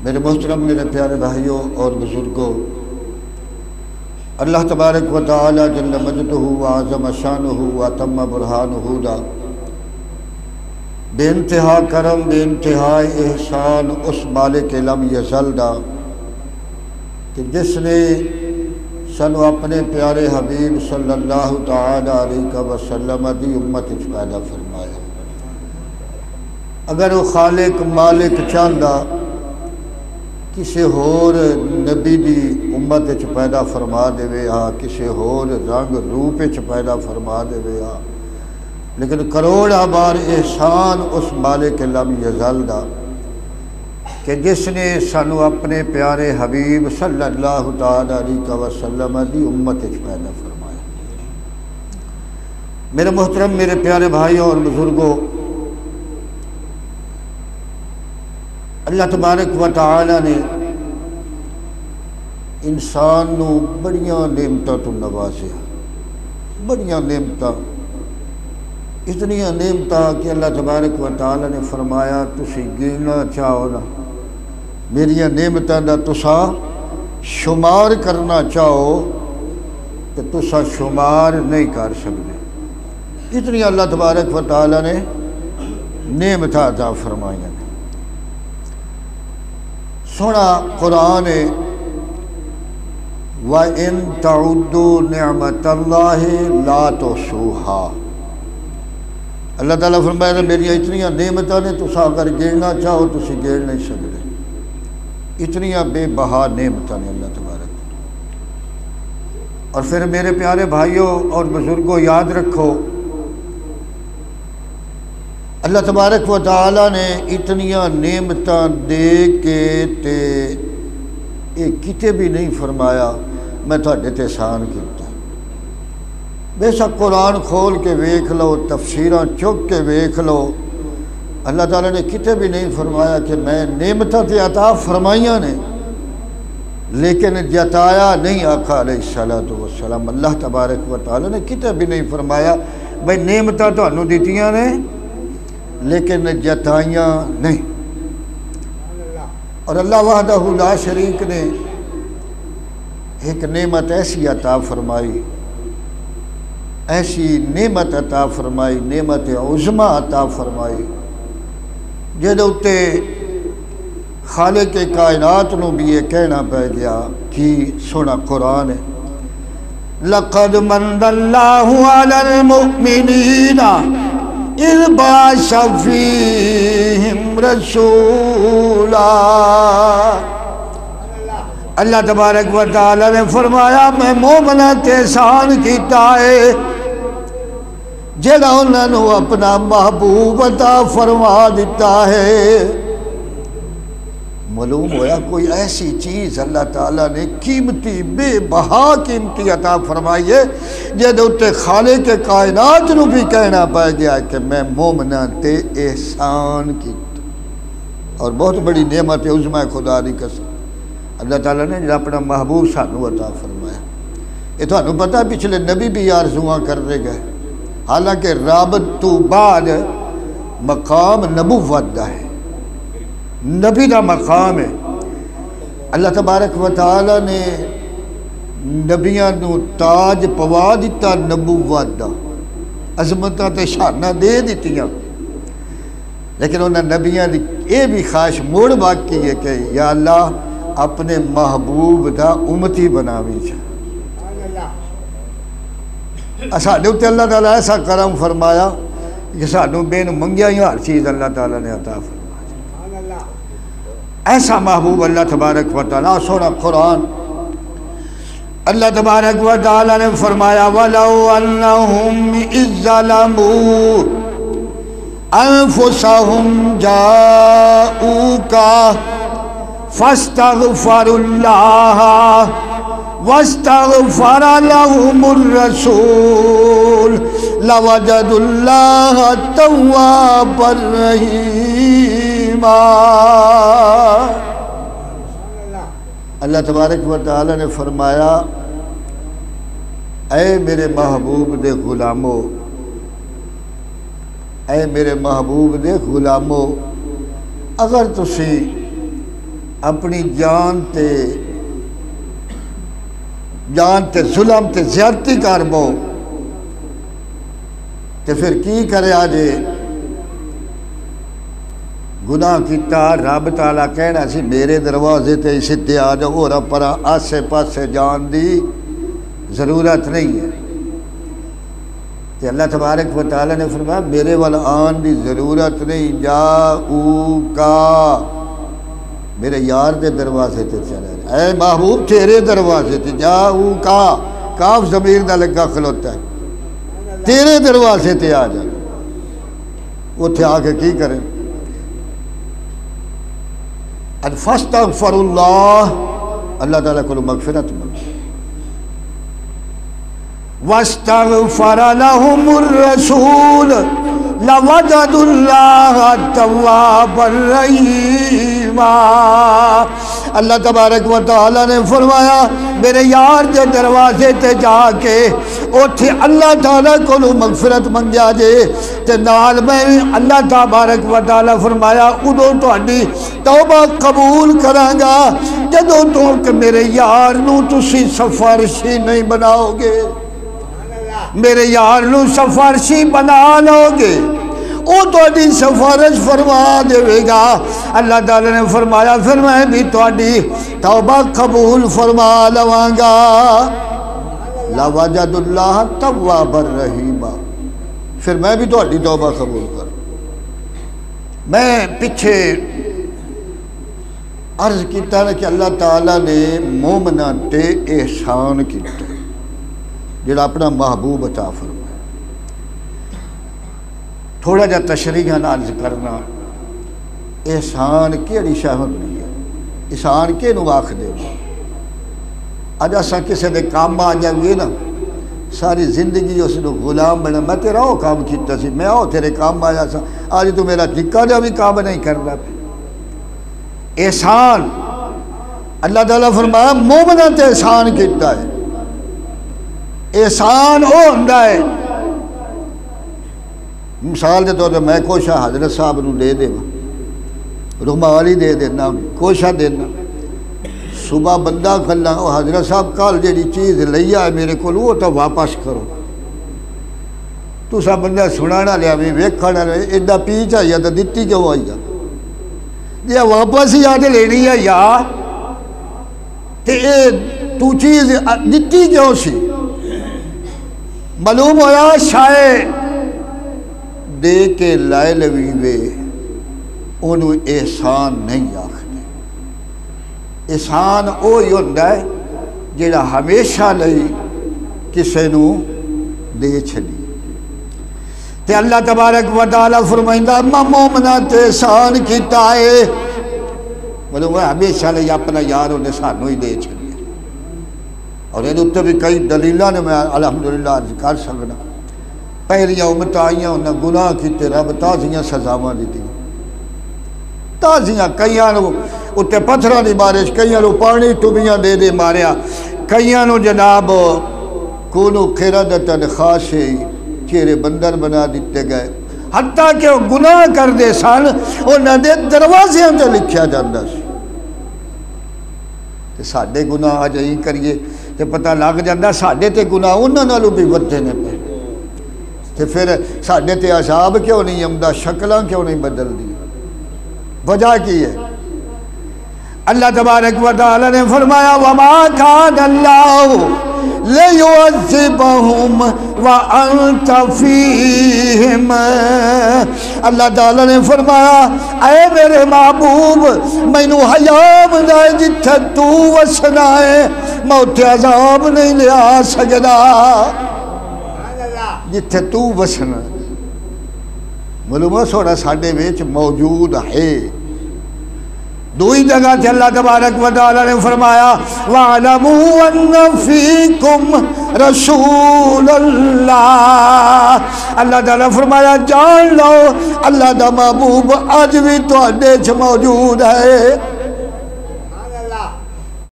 میرے محترم میرے پیارے بھائیوں اور بزرگوں، اللہ تبارک و تعالی جل مجدہ و اعظم شانہ و اتم برہانہ دا بے انتہا کرم بے انتہا احسان اس مالک لم یزل دا کہ جس نے سنو اپنے پیارے حبیب صلی اللہ تعالی علیہ وسلم دی امت وچ پیدا فرمایا۔ اگر وہ خالق مالک چاہندا کسی ہور نبی دی امت وچ پیدا فرما دے کسی ہور رنگ روپ وچ پیدا فرما دے لیکن کروڑا بار احسان اس مالک لم یزل دا کہ جس نے سانو اپنے پیارے حبیب صلی اللہ تعالی علیہ وسلم دی امت وچ پیدا فرمایا۔ میرے محترم میرے پیارے بھائیوں اور بزرگوں، اللہ تبارک و تعالی نے انسان نو بڑیاں نعمتاں تو نوازیا، بڑیاں نعمتاں، اتنیاں نعمتاں کہ اللہ تبارک و تعالی نے فرمایا تسی گننا چاہو نا میریاں نعمتاں دا تسا شمار کرنا چاہو کہ تسا شمار نہیں کر سکتے، اتنی اللہ تبارک و تعالی نے نعمتاں عطا فرمائیاں۔ سونا قرآن ہے وَإِن تَعُدُّوا نِعْمَةَ اللَّهِ لَا تُحْصُوهَا، اللہ تعالیٰ فرمایا میری اتنیاں نعمتاں نے تسا اگر گننا چاہو تسی گن نہیں سکتے، اتنیاں بے بہا نعمتاں نے اللہ تبارک۔ اور پھر میرے پیارے بھائیوں اور بزرگوں یاد رکھو، اللہ تبارک و تعالی نے اتنیاں نعمتاں دے کے تے یہ کتے بھی نہیں فرمایا میں تھوڑے تے احسان کیتا۔ بے شک قرآن کھول کے ویکھ لو، تفسیراں چک کے ویکھ لو، اللہ تعالیٰ نے کتے بھی نہیں فرمایا کہ میں نعمتاں تے عطا فرمائیاں نے لیکن جتایا نہیں آقا علیہ الصلوۃ والسلام۔ اللہ تبارک و تعالیٰ نے کتے بھی نہیں فرمایا بھئی نعمتاں تانوں دتیاں نے لیکن جتائیاں نہیں۔ اور اللہ وحدہ لا شریک نے ایک نعمت ایسی عطا فرمائی، ایسی نعمت عطا فرمائی، نعمت عظمیٰ عطا فرمائی جہدے اُتے خالق کائنات نو بھی یہ کہنا پہ گیا کہ سونا قرآن ہے لَقَدْ مَنَّ اللَّهُ عَلَى الْمُؤْمِنِينَ اِذْ بَعَثَ فِيهِمْ رَسُولًا۔ اللہ تبارک و تعالی نے فرمایا میں مومنہ تے احسان کیتا ہے جہاں انہوں نے اپنا محبوب عطا فرما دیتا ہے۔ معلوم ہویا کوئی ایسی چیز اللہ تعالیٰ نے قیمتی بے بہا قیمتی عطا فرمائی ہے جہاں اُتے خالق کائنات نو بھی کہنا پہ گیا کہ میں مومنہ تے احسان کیتا۔ اور بہت بڑی نعمت عظمیٰ خدا دی قسم اللہ تعالیٰ نے اپنا محبوب سانو عطا فرمایا۔ یہ تو انہوں پتہ پچھلے نبی بھی آرزوਆਂ کر رہے گئے، حالانکہ رابط تو بعد مقام نبوت دا ہے، نبی دا مقام ہے۔ اللہ تبارک و تعالی نے نبیاں نو تاج پوا دیتا نبوت دا، عظمتاں تے شاناں دے دیتیاں، لیکن انہاں نبیاں دی یہ بھی خواہش موڑ باقی ہے کہ یا اللہ اپنے محبوب دا امتی بناویں چھا۔ ساڈے تے اللہ تعالیٰ ایسا کرم فرمایا کہ سانوں بین منگیا ہی ہر چیز اللہ تعالیٰ نے عطا فرمایا۔ ایسا محبوب اللہ تبارک و تعالیٰ سونا قرآن اللہ تبارک و تعالیٰ نے فرمایا وَلَوْ أَنَّهُمْ إِذْ ظَلَمُوا أَنفُسَهُمْ جَاءُوكَ فَاسْتَغْفَرُوا اللَّهَ وَاسْتَغْفَرَ لَهُمُ الرَّسُولُ لَوَجَدُوا اللَّهَ تَوَّابًا رَحِيمًا۔ اللہ تبارک و تعالی نے فرمایا اے میرے محبوب دے غلامو، اے میرے محبوب دے غلامو، اگر تسی اپنی جان تے ظلم تے زیادتی کر بو تے پھر کی کرے آجے گناہ کیتا رب تعالیٰ کہنا سی میرے دروازے تے سدھے آ جاؤ اور پرا آسے پاسے جان دی ضرورت نہیں ہے تے اللہ تبارک و تعالیٰ نے فرمایا میرے وال آن دی ضرورت نہیں جاؤ کا میرے یار دے دروازے تے چلے اے محبوب تیرے دروازے تے جاؤ کا کاف ضمیر دا لگا کھلوتا ہے تیرے دروازے تے آ جا اتھے آ کے کی کریں فاستغفر اللہ اللہ تعالیٰ کو مغفرت مانگے واستغفر لهم الرسول لوجدوا الله توابا رحیما اللہ تبارک و تعالیٰ نے فرمایا میرے یار دے دروازے تے جا کے اوتھے اللہ تعالیٰ کو مغفرت منگیا جے تے نال میں اللہ تبارک و تعالیٰ فرمایا ادو تہاڈی توبہ قبول کرانگا جدوں تو کہ میرے یار نو تسی سفارشی نہیں بناؤ گے میرے یار نو سفارشی بنا لو گے او تہاڈی سفارش فرما دے گا اللہ تعالیٰ نے فرمایا پھر میں بھی تہاڈی توبہ قبول فرما لواں گا لَوَجَدُ اللَّهَ تَوَّابًا رَحِيمًا پھر میں بھی تہاڈی توبہ قبول کر میں پیچھے عرض کیتا ہے کہ اللہ تعالیٰ نے مومناں تے احسان کیتا جڑا اپنا محبوب عطا فرمایا تھوڑا جا تشریحاں عرض کرنا احسان کیڑی شے ہوندی ہے احسان کینوں آکھدے اج اساں کسے دے کام آ جائیے نا ساری زندگی اس نو غلام بنا میں تیرا وہ کام کیتا سی میں تیرے کام آیا سا آج تو میرا نکا جا بھی کام نہیں کرنا احسان اللہ تعالیٰ فرمایا مومناں تے احسان کیتا ہے احسان او ہوندا ہے مثال دے طور پہ میں کوشاں حضرت صاحب نو دے دے رومال ہی دے دینا کوشاں دینا صبح بندہ کھلا حضرت صاحب کل جیڑی چیز لئی ہے میرے کو وہ تو واپس کرو تو سا بندہ سنانا لیا میں ویکھنا ایڈا پی چاہیے تو دتی کیوں آئی جا یہ واپس ہی آ کے لینی ہے یا تو چیز دتی کیوں سی معلوم ہویا شاید دے کے لائے لوی وے انہوں احسان نہیں آکھتے احسان اوہی ہوندا ہے جڑا ہمیشہ لئی کسے نو دے چھڑی تے اللہ تبارک و تعالیٰ فرمائندہ مومناں تے احسان کیتا ہے معلوم ہے ہمیشہ لئی اپنا یار انہیں سانوں ہی دے چھڑی اور یہ اتنے بھی کئی دلیلہ نے میں الحمدللہ عرض کر سکنا پہلیاں امت آئیاں انہیں گناہ کیتے رب تازیاں سزاواں دیتی تازیاں کئیاں نو اتنے پتھراں دی بارش کئیاں نو پانی ٹوبیاں دے دے ماریا کئیاں نو جناب کونو قردتن خاشی چہرے بندر بنا دیتے گئے حتیٰ کہ وہ گناہ کر دے سن انہاں دے دروازیاں تے لکھیا جاندہ سی تے ساڈے گناہ آج ہی کریے تے پتہ لگ جاندہ ساڈے تے گناہ انہاں نالوں بھی ودھے نے پہ تے پھر ساڈے تے عذاب کیوں نہیں آمدا شکلاں کیوں نہیں بدل دی وجہ کی ہے اللہ تبارک و تعالی نے فرمایا وَمَا كَانَ اللَّهُ لِيُعَذِّبَهُمْ وَأَنْتَ فِيهِمْ اللہ تعالی نے فرمایا اے میرے محبوب مینوں حیا بندائے جتھے تو وسنا ہے میں اتھے عذاب نہیں لے آ سکدا جتھے تو وسنا معلوم ہے سوڑا ساڑھے ویچ موجود ہے دوئی جگہ تھے اللہ تبارک و تعالی نے فرمایا وَعْلَمُوا أَنَّ فِيكُمْ رَسُولَ اللَّهِ اللہ تعالی فرمایا جان لو اللہ دا محبوب آج بھی تو اڈے چھ موجود ہے